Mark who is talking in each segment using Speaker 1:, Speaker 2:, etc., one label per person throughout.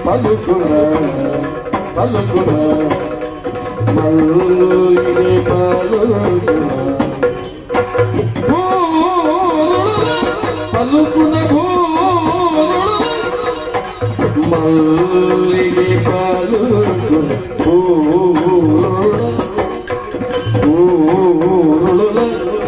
Speaker 1: పలుకున పలుకున మల్లిగే పలుకున పలుకున మల్లిగే పలుకున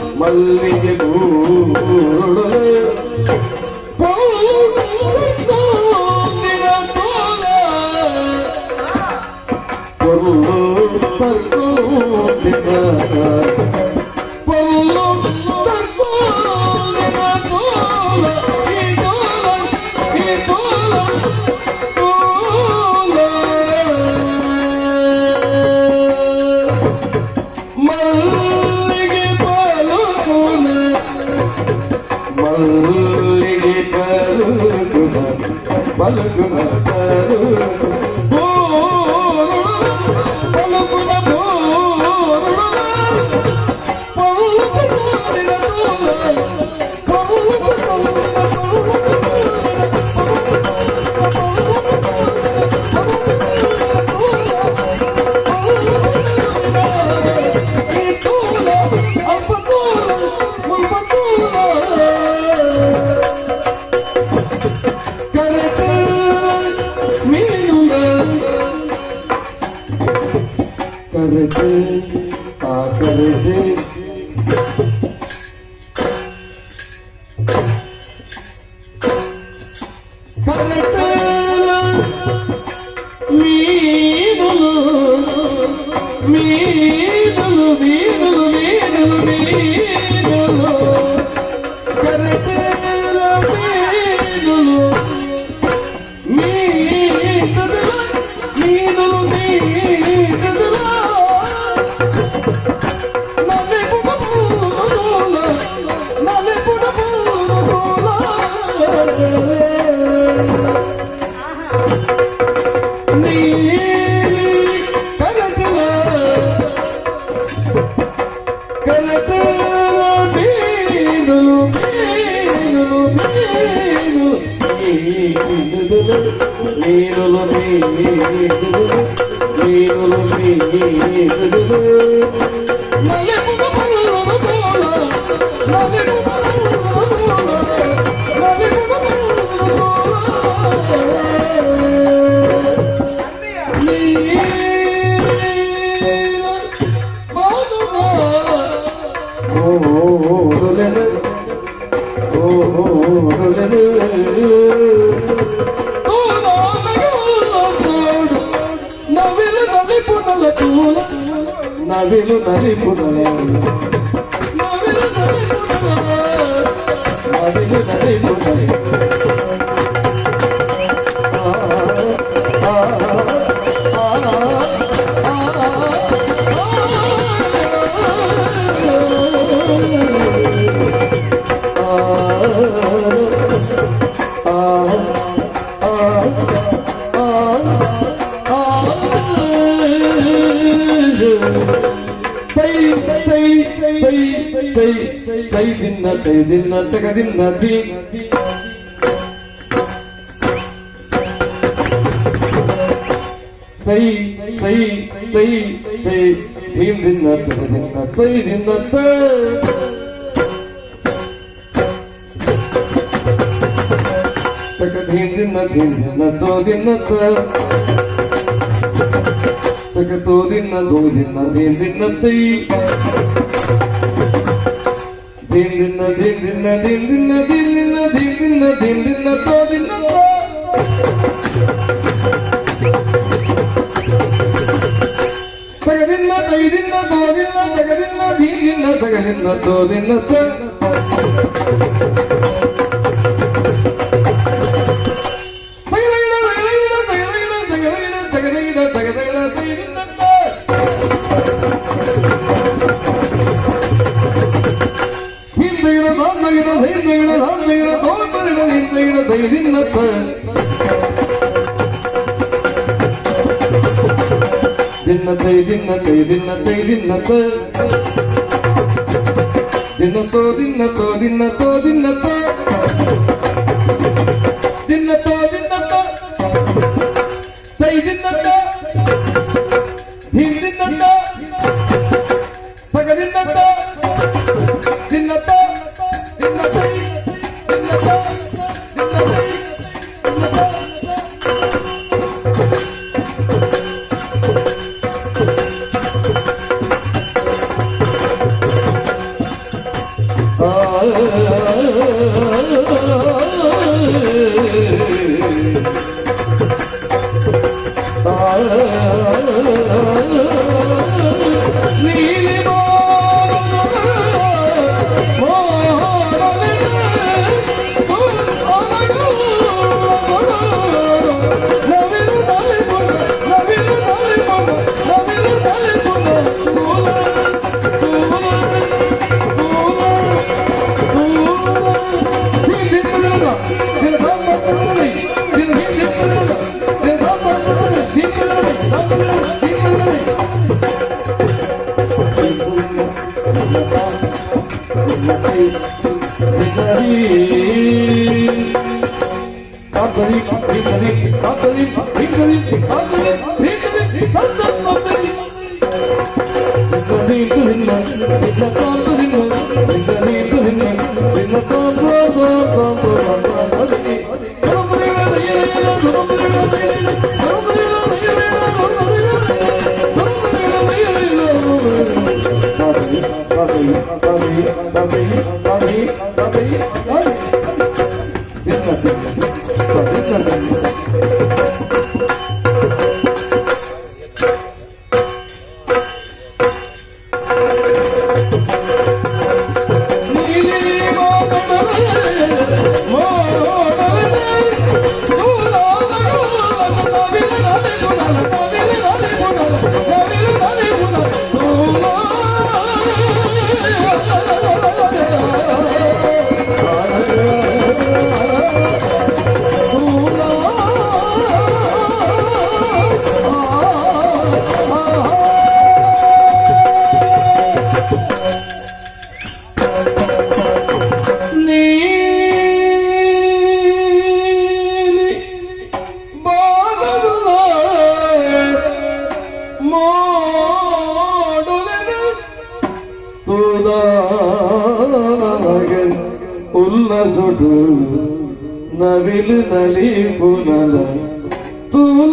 Speaker 1: మల్లిగే నవిలు నలిపుదల నవిలు నలిపుదల ದಿನ ತಗದಿನ ಸೈ ಸೈ ಸೈ ಸೈ ಭೀಮ್ ದಿನ ತಗದಿನ ಸೈ ದಿನ ತಗ ಭೀಮ್ ದಿನ ತೋ ದಿನ ತಗ ತೋ ದಿನ ದೋ ದಿನ ಭೀಮ್ ದಿನ ಸೈ ದಿನ ದಿನ ದಿನ ದಿನ ದಿನ ದಿನ ತೋ ದಿನ ತಗದಿನ ತೈದಿನ ತೋದಿನ ತಗದಿನ ದಿನ ತಗದಿನ ತೋದಿನ ತಗದಿನ ತಗದಿನ ತಗದಿನ ತೈದಿನ ದಿನ ತೈ ದಿನ ತೈ ದಿನ ತ ದಿನ ತೋ ದಿನ ತೋ ದಿನ ತೋ ದಿನ ತ ದಿನ ತೋ ದಿನ ತ ತೈ ದಿನ ತ ಧೀಮ್ ದಿನ ತ ತಗ ದಿನ ತ ದಿನ ತ ದಿನ ತೈ ದಿನ ತ ದಿನ ತೈ ದಿನ ತ ಉಲ್ಲಸುಡು ನವಿಲು ನಲಿ ಪುನಲ ತುಲ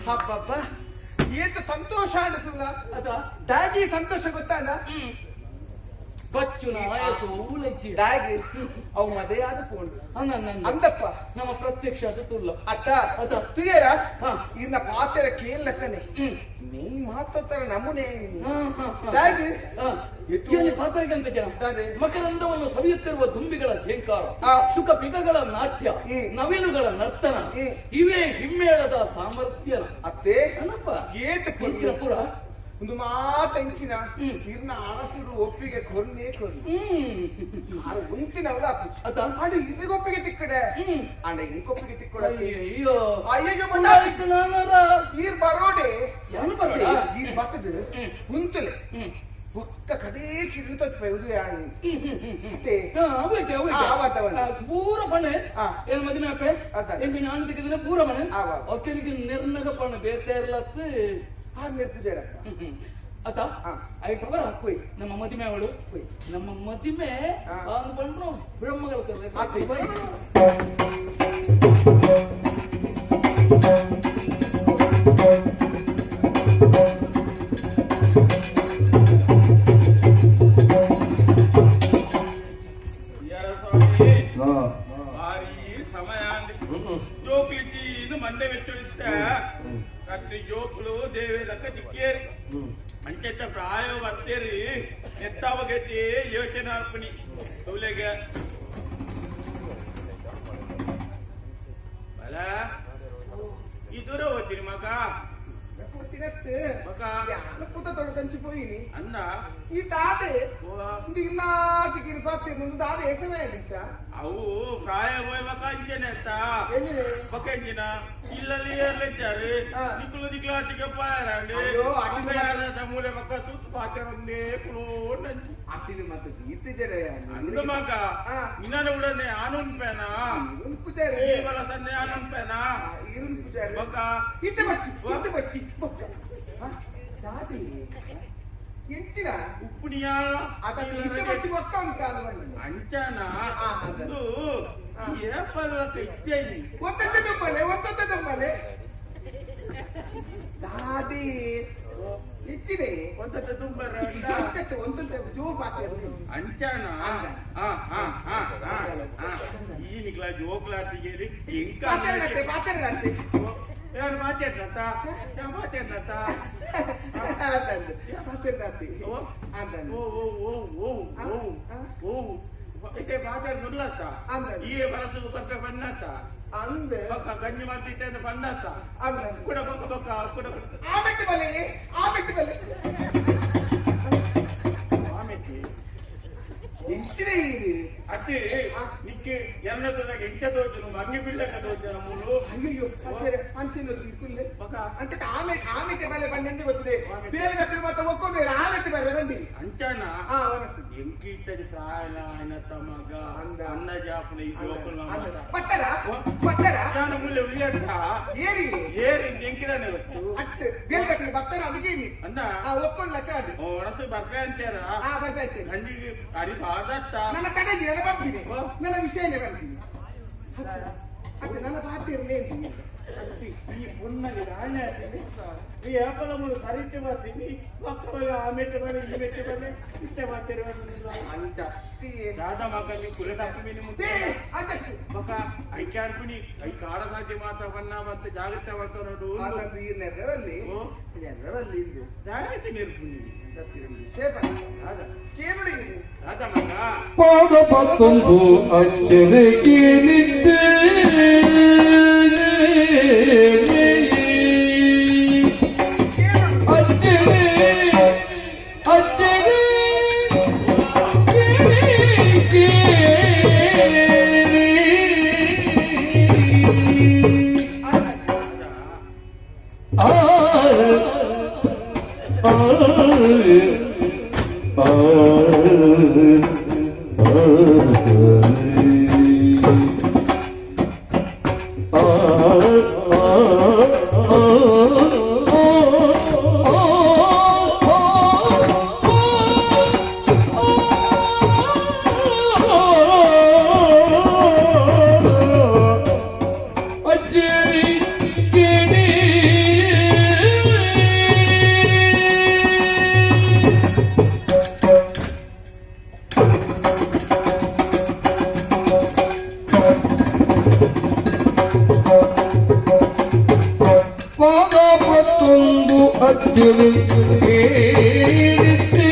Speaker 2: ಹಬ್ಬಬ್ಬ ಏತ ಸಂತೋಷ ಅನಿಸಲ್ಲ ಅದ ದಾಗಿ ಸಂತೋಷ ಗೊತ್ತಾನ
Speaker 3: ಬಚ್ಚುನ ವಯಸ್ಸು ಊಲೆಚ್ಚಿ
Speaker 2: ದಾಗಿ ಅವು ಮದೇ ಆದ ಫೋನ್ ಅಂದಪ್ಪ
Speaker 3: ನಮ್ಮ ಪ್ರತ್ಯಕ್ಷ ತುಲ್ಲ
Speaker 2: ಅತ್ತ ತುಯರ
Speaker 3: ಹಾ.
Speaker 2: ಇನ್ನ ಪಾತೆರ ಕೇಳಕ್ಕನೆ ನೀ ಮಾತಾಡ್ತಾರ ನಮೂನೆ ದಾಗಿ
Speaker 3: ಪಾತ್ರಕ್ಕೆ ಅಂತ ಜನ
Speaker 2: ಅದೇ.
Speaker 3: ಮಕರಂದವನ್ನು ಸವಿಯುತ್ತಿರುವ ದುಂಬಿಗಳ ಝೇಂಕಾರ
Speaker 2: ಆ.
Speaker 3: ಸುಖ ಪಿಗಗಳ ನಾಟ್ಯ ನವಿಲುಗಳ ನರ್ತನ ಇವೇ ಹಿಮ್ಮೇಳದ ಸಾಮರ್ಥ್ಯ
Speaker 2: ಅತ್ತೆ
Speaker 3: ಅನ್ನಪ್ಪ
Speaker 2: ಏತ
Speaker 3: ಕಿಂಚಿನ ಪುರ
Speaker 2: ಒಂದು ಮಾತಂಚಿನ ಇರ್ನ ಅರಸರು ಒಪ್ಪಿಗೆ ಕೊನ್ನೆ ಕೊನ್ನೆ ಆರು ಉಂತಿನವಲ್ಲ
Speaker 3: ಅದ
Speaker 2: ಆಡ ಇದ್ರಿಗೊಪ್ಪಿಗೆ ತಿಕ್ಕಡೆ ಆಂಡ ಇಂಕೊಪ್ಪಿಗೆ ತಿಕ್ಕೊಡತ್ತಿ
Speaker 3: ಅಯ್ಯೋ
Speaker 2: ಅಯ್ಯಯ್ಯೋ
Speaker 3: ಪುಂಡಾರಿಕ ನಾನರ
Speaker 2: ಈರ್ ಬರೋಡೆ
Speaker 3: ಏನು ಬರೋಡ
Speaker 2: ಈರ್ ಬರ್ತದ ಉಂತಲೆ ಒಕ್ಕ ಕಡೆ ಕಿರಿದು ತಪ್ಪೆ ಇದು ಮತ್ತೆ
Speaker 3: ಪೂರ ಪಣೆ
Speaker 2: ಹಾ.
Speaker 3: ಏನ್ ಮದಿನ ಅಪ್ಪೆ
Speaker 2: ಅದ.
Speaker 3: ಎಂಕು ಜ್ಞಾನ ತೆಗೆದ್ರೆ ಪೂರ ಪಣೆ
Speaker 2: ಆವ.
Speaker 3: ಒಕ್ಕನಿಗೆ ನಿರ್ನಗ ಪಣೆ ಬೇತೆ ಇರ್ಲತ್ತು
Speaker 2: ಆ ನಿರ್ಪುಜರಕ್ಕ
Speaker 3: ಅತ
Speaker 2: ಹಾ.
Speaker 3: ಐಟ್ ಬರ
Speaker 2: ಹೋಯ್.
Speaker 3: ನಮ್ಮ ಮದಿಮೆ ಅವಳು
Speaker 2: ಹೋಯ್.
Speaker 3: ನಮ್ಮ ಮದಿಮೆ
Speaker 2: ಹಾ.
Speaker 3: ಅವನು ಬಂದ್ರು ಬ್ರಹ್ಮಗಳ
Speaker 2: ಆತು.
Speaker 4: ಭಾರಿ ಸಮಯ ಜೋಕ್ಲಿದ್ದು ಮಂಡೆ ವೆಚ್ಚೊಳಿತ ಕತ್ರಿ ಜೋಕ್ಲು ದೇವೆ ಲಕ್ಕ ದಿಕ್ಕೇರಿ ಅಂಚೆತ್ತ ಪ್ರಾಯ ಬರ್ತೇರಿ ಎತ್ತಾವ ಗತಿ ಯೋಚನೆ ಅರ್ಪಣಿ ತೌಲೆಗೆ ಬಲ ಇದೂರ ಹೋಗ್ತೀನಿ ಮಗ
Speaker 2: ಕಂಚಿపోయి
Speaker 4: ಅಂದ
Speaker 2: ఈ తాతే ఇంటి ఇల్లాకి గిరిపాతి ముందు దాది వేసమే అడిచా
Speaker 4: ಅವು ಪ್ರಾಯ ಹೋಯ್ಬೇಕ ಅಂಜನೆ ಅಂತ ಬಕೆಂಜಿನ ಇಲ್ಲಲ್ಲಿ ಏರ್ಲಿದ್ದಾರೆ ನಿಕ್ಕಲು ದಿಕ್ಲಾಟಿಗೆ ಪಾಯರಂడి ಮೂಲೆ ಮಕ್ಕ ಸುತ್ತು ಪಾತ್ರವನ್ನೇ ಕುಳೋಂಡಿ
Speaker 2: ಅತ್ತಿನ ಮತ್ತೆ ಇತ್ತಿದ್ದಾರೆ
Speaker 4: ಅಂದು ಮಗ ನಿನ್ನ ಉಡನೆ ಆನೂನ್ ಪೇನ ಈವಲ ಸಂದೆ ಆನೂನ್ ಪೇನ
Speaker 2: ಇರುನ್ ಪೂಜಾರಿ
Speaker 4: ಮಗ
Speaker 2: ಇತ್ತೆ ಬಚ್ಚಿ ದಾದಿ ಎಂಚಿನ
Speaker 4: ಉಪ್ಪುನಿಯ
Speaker 2: ಅದಕ್ಕೆ ಇತ್ತೆ ಬಚ್ಚಿ ಮೊಕ್ಕ ಕಾಲ
Speaker 4: ಅಂಚನ ಅದು ಏಪಲಕ್ಕೆ ಇಚ್ಚೇನಿ
Speaker 2: ಒತ್ತತ್ತೆ ತುಂಬಲೆ ದಾದಿ ಇಚ್ಚಿದೆ
Speaker 4: ಒಂದತ್ತೆ ತುಂಬರ
Speaker 2: ಒಂದತ್ತೆ ಜೋ ಪಾತ್ರ
Speaker 4: ಅಂಚನ ಈ ನಿಕ್ಲ ಜೋಕ್ಲಾಟಿಗೆ ఇంకా
Speaker 2: ಪಾತ್ರಗತ್ತೆ
Speaker 4: ಯಾರು ಮಾತಾಡ್ರತ್ತ ಇದೇ ಮಾತಾಡ್ಲತ್ತ ಈ ಬರಸು ಪಕ್ಕ ಬಣ್ಣತ್ತ
Speaker 2: ಅಂದೆ
Speaker 4: ಪಕ್ಕ ಗಂಜಿ ಮಾಡ್ತಿದ್ದೆ ಬಣ್ಣತ್ತ ಕೂಡ ಪಕ್ಕ ಪಕ್ಕ ಕೂಡ
Speaker 2: ಆಮೆಟ್ಟಿ ಬಲೆ ಎಂಚಿದೆ
Speaker 4: ಅದೇ ನಿಕ್ಕೆ ಎಲ್ಲದಾಗ ಎಂಟ ದೋಚನು ಮಂಗಿ ಬಿಳ್ಳಕ ದೋಚನ ಮೂರು
Speaker 2: ಅಯ್ಯೋ ಅಂಚಿನ ಕುಲ್ಲೆ
Speaker 4: ಪಕ್ಕ
Speaker 2: ಅಂತ ಆಮೆಟ್ಟಿ ಬಲೆ ಬಂದಂತೆ ಗೊತ್ತಿದೆ ಬೇರೆ ಗತಿ ಮತ್ತೆ ಒಕ್ಕೊಂಡು ಆಮೆಟ್ಟಿ ಬಲೆ ಬಂದಿ
Speaker 4: ಅಂಚನ ಎಂಕಿಟ್ಟದ ಪ್ರಾಯಲ ಅನತ ಮಗ ಅನ್ನ ಜಾಪನ ಈ ಜೋಕಲ್
Speaker 2: ಪಟ್ಟರ
Speaker 4: ಜಾನ ಮುಳ್ಳೆ ಉಳಿಯತ್ತ
Speaker 2: ಏರಿ
Speaker 4: ಎಂಕಿದಾನೆ ಗೊತ್ತು
Speaker 2: ಅಷ್ಟು ಬೇರೆ ಗತಿ ಬರ್ತಾರ ಅದಕ್ಕೆ
Speaker 4: ಅಂದ
Speaker 2: ಒಕ್ಕೊಂಡು ಲೆಕ್ಕ ಅದು
Speaker 4: ಒಣಸು ಬರ್ತಾ ಅಂತಾರ
Speaker 2: ಬರ್ತಾ
Speaker 4: ಗಂಜಿಗೆ ಅರಿ ಬಾದತ್ತ
Speaker 2: ನನ್ನ ಕಡೆ ಜನ ಬರ್ತೀನಿ ನನ್ನ ವಿಷಯನೇ ಬರ್ತೀನಿ ಅದು ನನ್ನ ಪಾತ್ರ ಇರಲಿ
Speaker 4: ಈ ಪುಣ್ಣಗೆ ರಾಣೆ ಆಗ್ತೀನಿ ಈ ಆಪಲ ಮೂರು ಕರಿಟ್ಟು ಬರ್ತೀನಿ ಮಕ್ಕಳು ಆ ಮೆಟ್ಟೆ ಬರಲಿ ಈ ಮೆಟ್ಟೆ ಬರಲಿ ಇಷ್ಟೇ ಮಾಡ್ತಿರುವ
Speaker 2: ಅಂಚ
Speaker 4: ರಾಧ ಮಗನಿಗೆ ಕುಲೆ ತಪ್ಪು ಮೀನು ಮುಂದೆ ಮಕ್ಕ ಐಕ್ಯ ಅರ್ಪಿಣಿ ಐ ಕಾಡ ಸಾಧ್ಯ ಮಾತಾ ಬಣ್ಣ ಮತ್ತೆ ಜಾಗ್ರತೆ ಮಾಡ್ತಾ ನೋಡು
Speaker 2: ಈ ನೆರವಲ್ಲಿ ಇದು
Speaker 4: ಜಾಗ್ರತೆ ನಿರ್ಪುಣಿ ರಾಧ ಮಗ
Speaker 1: ಪಾದ ಪತ್ತೊಂದು ಅಚ್ಚರಿಗೆ ನಿದ್ದೆ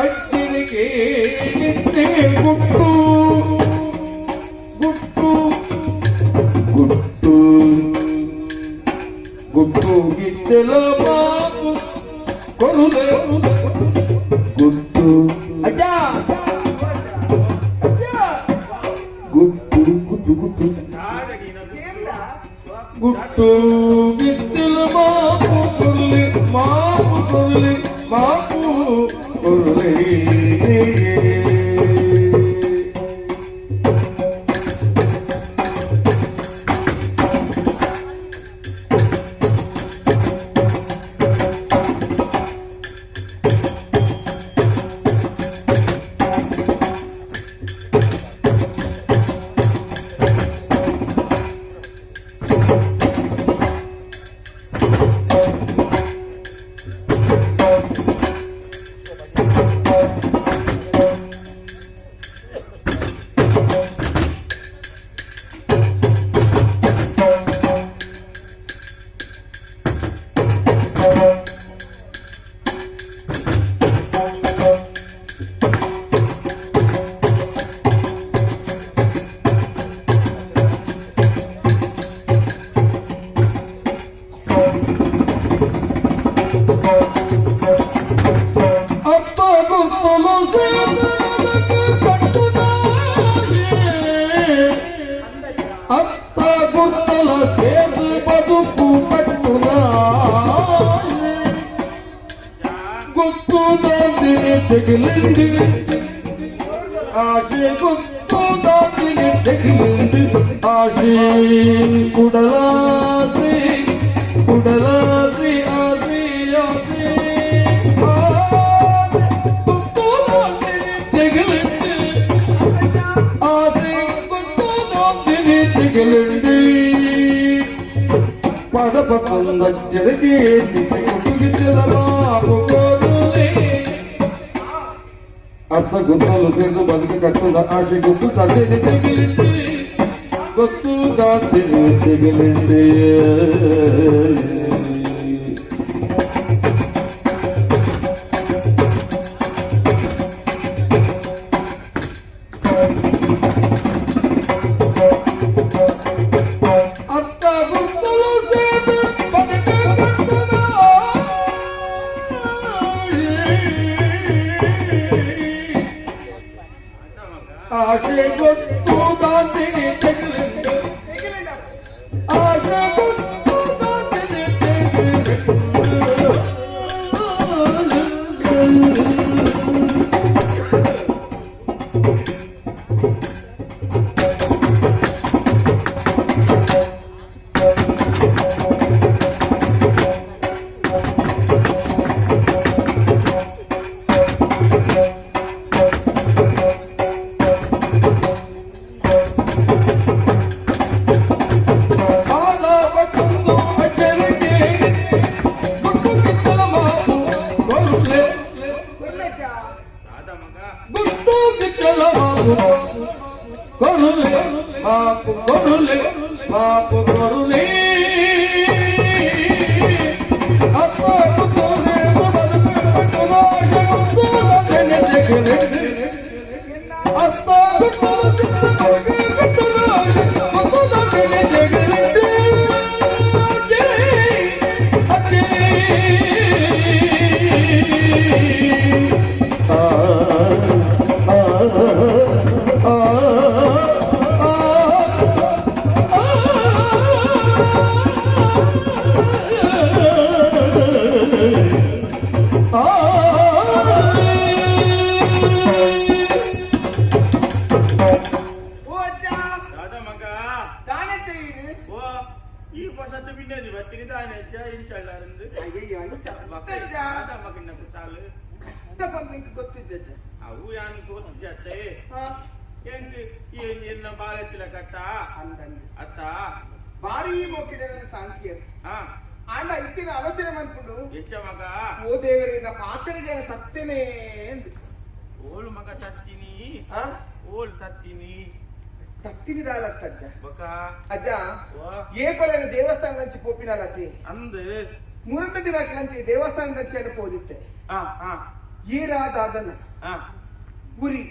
Speaker 1: ಅಚ್ಚರಿಗೆ ಗುಟ್ಟು ಗುಟ್ಟು ಗುಟ್ಟು ಗುಟ್ಟು ಗಿಟ್ಟಲ ಮಾತು ಕೊಡುದೆ ಗುಟ್ಟು ಅಜ್ಜ ಗುಟ್ಟು ಗುಟ್ಟು ಗುಟ್ಟು ಗುಟ್ಟು ಗಿಟ್ಟಲ ಮಾತು ಕೊರಲಿ ಮಾತು ಕೊರಲಿ ಮಾತು ಕೊರಲಿ ಅತ್ತ ಗುರ್ತಲ ಸೇದು ಬದುಕು ಕಟ್ಟುನ ಗುತ್ತುದಾದಿನಿ ತೆಗಿಲಿಂಡಿ ಆಶೆ ಗುತ್ತುದಾದಿನಿ ತೆಗಿಲಿಂಡಿ ಆಶೆ ಕುಡಲಾದಿ ಕುಡಲಾದಿ ಆದಿ ಆದಿ ಗುತ್ತುದಾದಿನಿ ತೆಗಿಲಿಂಡಿ ಆಶೆ ಗುತ್ತುದಾದಿನಿ ತೆಗಿಲಿಂಡಿ ಪಡಪಕೊಂದ ಜರಗೆ ಅರ್ಥ ಗುತ್ತಲು ಸೇರಿದು ಬದುಕು ಕಟ್ಟುದ ಆಶೆ ಗುತ್ತು ದಾದಿನಿ ತೆಗಿಲಿಂಡಿ ಗೊತ್ತು ದಾದಿನಿ ತೆಗಿಲಿಂಡಿ ಅರ್ಥ ಗುತ್ತಲು ಸೇರಿದು ಬದುಕು ಕಟ್ಟುದ ಆಶೆ ಗೊತ್ತು ದಾದಿನಿ ತೆಗಿಲಿಂಡಿ ಆಶೆ ಗೊತ್ತು ದಾದಿನಿ
Speaker 4: ಅವು ಯಾನು ತೋರಿಸಿದ್ದೆ ಏನು ಬಾಲಚಿಲ ಕಟ್ಟ ಅತ್ತ
Speaker 2: ಭಾರಿ ಮೋಕಿದೆ ತಾಂಕಿಯ ಆಂಡ ಇತ್ತಿನ ಆಲೋಚನೆ ಮಾಡ್ಕೊಂಡು
Speaker 4: ಹೆಚ್ಚ ಮಗ
Speaker 2: ಓ ದೇವರಿನ ಪಾತ್ರೆಗೆ ಸತ್ತೇನೆ
Speaker 4: ಓಳು ಮಗ ತತ್ತೀನಿ ಓಳು ತತ್ತೀನಿ
Speaker 2: ತತ್ತಿನಿ ದಾಲತ್ತಜ್ಜ
Speaker 4: ಬಕ
Speaker 2: ಅಜ್ಜ ಏಪಲನ ದೇವಸ್ಥಾನ నుంచి పోపినాలతి
Speaker 4: ಅಂದು
Speaker 2: ಮೂರನೇ ದಿನ నుంచి ದೇವಸ್ಥಾನ నుంచి ಅನ್ನು ಹೋದಿತ್ತೆ ಈ ರಾದಾದನ ಉರಿ